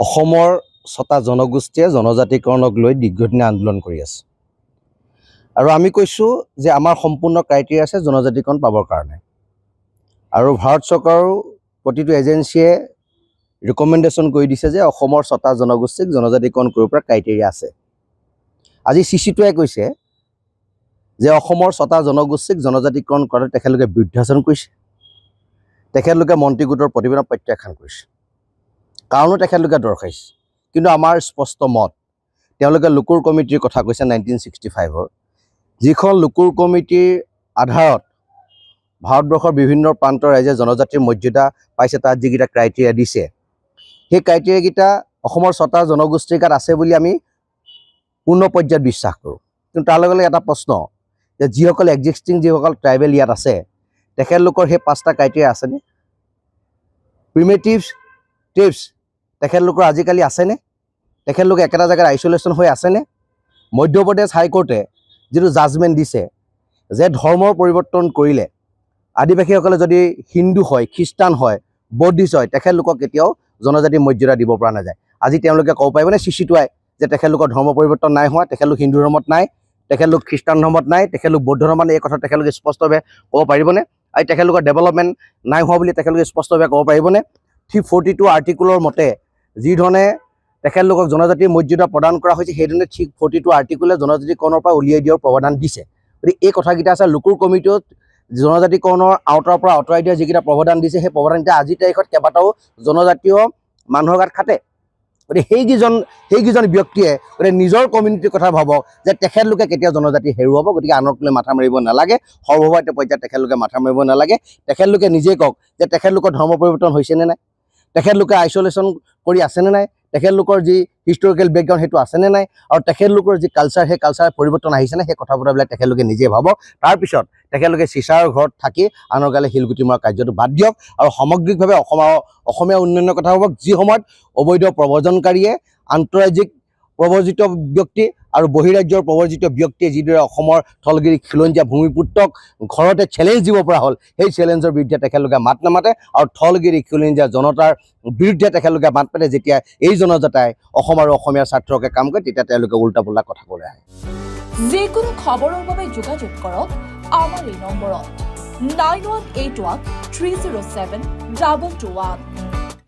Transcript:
অসমৰ ৬টা জনগোষ্ঠীয়ে জনজাতিকৰণক লৈ দীৰ্ঘদিনীয়া আন্দোলন কৰি আছে আৰু আমি কৈছোঁ যে আমাৰ সম্পূৰ্ণ ক্ৰাইটেৰিয়া আছে জনজাতিকৰণ পাবৰ কাৰণে আৰু ভাৰত চৰকাৰৰ প্ৰতিটো এজেন্সিয়ে ৰিকমেণ্ডেশ্যন কৰি দিছে যে অসমৰ ৬টা জনগোষ্ঠীক জনজাতিকৰণ কৰিব পৰা ক্ৰাইটেৰিয়া আছে। আজি চিচিটোৱে কৈছে যে অসমৰ ৬টা জনগোষ্ঠীক জনজাতিকৰণ কৰাত তেখেতলোকে বিৰুদ্ধাচৰণ কৰিছে, তেখেতলোকে মন্ত্ৰী গোটৰ প্ৰতিবেদন প্ৰত্যাখ্যান কৰিছে, কাৰণো তেখেতলোকে দৰ্শাইছে। কিন্তু আমাৰ স্পষ্ট মত, তেওঁলোকে লোকুৰ কমিটিৰ কথা কৈছে 1965-ৰ, যিখন লোকুৰ কমিটিৰ আধাৰত ভাৰতবৰ্ষৰ বিভিন্ন প্ৰান্তৰ ৰাইজে জনজাতিৰ মৰ্যাদা পাইছে, তাত যিকেইটা ক্ৰাইটেৰিয়া দিছে সেই ক্ৰাইটেৰিয়াকেইটা অসমৰ ৬টা জনগোষ্ঠীৰ গাত আছে বুলি আমি পূৰ্ণ পৰ্যায়ত বিশ্বাস কৰোঁ। কিন্তু তাৰ লগে লগে এটা প্ৰশ্ন যে যিসকল এক্সিষ্টিং যিসকল ট্ৰাইবেল ইয়াত আছে তেখেতলোকৰ সেই 5টা ক্ৰাইটেৰিয়া আছেনে? প্ৰিমেটিভছ টিপছ তেখেতলোকৰ আজিকালি আছেনে? তেখেতলোকে একেটা জেগাত আইচলেশ্যন হৈ আছেনে? মধ্যপ্ৰদেশ হাইকোৰ্টে যিটো জাজমেণ্ট দিছে যে ধৰ্মৰ পৰিৱৰ্তন কৰিলে আদিবাসীসকলে যদি হিন্দু হয়, খ্ৰীষ্টান হয়, বৌদ্ধিষ্ট হয়, তেখেতলোকক কেতিয়াও জনজাতিৰ মৰ্যাদা দিব পৰা নাযায়। আজি তেওঁলোকে ক'ব পাৰিবনে চিচিটোৱাই যে তেখেতলোকৰ ধৰ্ম পৰিৱৰ্তন নাই হোৱা, তেখেতলোক হিন্দু ধৰ্মত নাই, তেখেতলোক খ্ৰীষ্টান ধৰ্মত নাই, তেখেতলোক বৌদ্ধ ধৰ্মত নাই? এই কথা তেখেতলোকে স্পষ্টভাৱে ক'ব পাৰিবনে? আৰু তেখেতলোকৰ ডেভেলপমেণ্ট নাই হোৱা বুলি তেখেতলোকে স্পষ্টভাৱে ক'ব পাৰিবনে? 342 আৰ্টিকুলৰ মতে যিধৰণে তেখেতলোকক জনজাতিৰ মৰ্যাদা প্ৰদান কৰা হৈছে সেইধৰণে 342 আৰ্টিকুলে জনজাতিকৰণৰ পৰা উলিয়াই দিয়াৰ প্ৰাৱধান দিছে। গতিকে এই কথাকেইটা আছে লোকুৰ কমিটিত জনজাতিকৰণৰ আওতাৰ পৰা আঁতৰাই দিয়া যিকেইটা প্ৰাৱধান দিছে সেই প্ৰাৱধানকেইটা আজিৰ তাৰিখত কেইবাটাও জনজাতীয় মানুহৰ গাত খাটে। গতিকে সেইকেইজন ব্যক্তিয়ে নিজৰ কমিউনিটিৰ কথা ভাবক যে তেখেতলোকে কেতিয়া জনজাতি হেৰুৱাব। গতিকে আনক লৈ মাথা মাৰিব নালাগে, সৰ্বভাৰতীয় পৰ্যায়ত তেখেতলোকে মাথা মাৰিব নালাগে। তেখেতলোকে নিজেই কওক যে তেখেতলোকৰ ধৰ্ম পৰিৱৰ্তন হৈছেনে নাই, তেখেতলোকে আইচলেশ্যন কৰি আছেনে নাই, তেখেতলোকৰ যি হিষ্টৰিকেল বেকগ্ৰাউণ্ড সেইটো আছেনে নাই, আৰু তেখেতলোকৰ যি কালচাৰ সেই কালচাৰ পৰিৱৰ্তন আহিছেনে, সেই কথা বতৰাবিলাক তেখেতলোকে নিজে ভাবক। তাৰপিছত তেখেতলোকে চিচাৰৰ ঘৰত থাকি আনৰ গালে শিলগুটি মৰা কাৰ্যটো বাদ দিয়ক আৰু সামগ্ৰিকভাৱে অসমীয়া উন্নয়নৰ কথা ভাবক। যি সময়ত অবৈধ প্ৰব্ৰজনকাৰীয়ে আন্তঃৰাজ্যিক প্ৰব্ৰজিত ব্যক্তি আৰু বহিৰাজ্যৰ প্ৰব্ৰজিত ব্যক্তিয়ে যিদৰে অসমৰ থলগিৰি খিলঞ্জীয়া ভূমিপুত্ৰক ঘৰতে চেলেঞ্জ দিব পৰা হ'ল, সেই চেলেঞ্জৰ বিৰুদ্ধে তেখেতলোকে মাত নামাতে আৰু থলগিৰি খিলঞ্জীয়া জনতাৰ বিৰুদ্ধে তেখেতলোকে মাত পাতে। যেতিয়া এই জনজাতাই অসম আৰু অসমীয়াৰ স্বাৰ্থৰ হকে কাম কৰে তেতিয়া তেওঁলোকে উল্টা পুল্টা কথা ক'লে আহে। যিকোনো খবৰৰ বাবে যোগাযোগ কৰক আমাৰ এই নম্বৰত 9181 307 221।